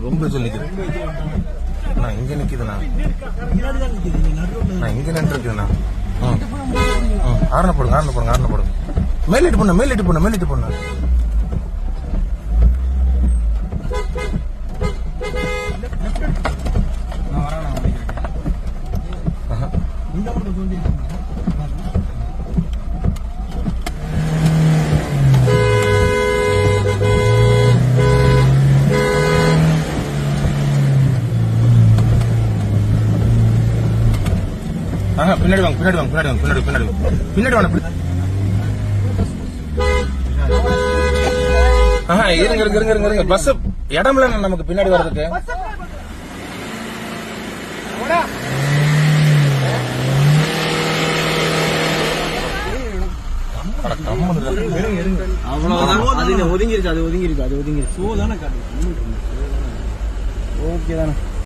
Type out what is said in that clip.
ரொம்ப சொல்லிக்கிறேன் நான் இங்க நிக்குதுண்ணா நான் இங்க நின்று இருக்குதுண்ணா ஆரண போடுங்க ஆரண போடுங்க ஆரண போடுங்க மேலிட்டு பொண்ணு மேலிட்டு பொண்ணு மேலிட்டு பொண்ணு பின்னாடி வாங்க பின்னாடி வாங்க பின்னாடி வாங்க பின்னாடி பின்னாடி பின்னாடி வாங்க இருங்க இருங்க இருங்க இருங்க இருங்க பஸ் இடம்ல நமக்கு பின்னாடி வர்றதுக்கு அவ்வளவுதான் அது ஒதுங்கிருச்சு அது ஒதுங்கிருச்சு அது ஒதுங்கிருச்சு ஓகே தானே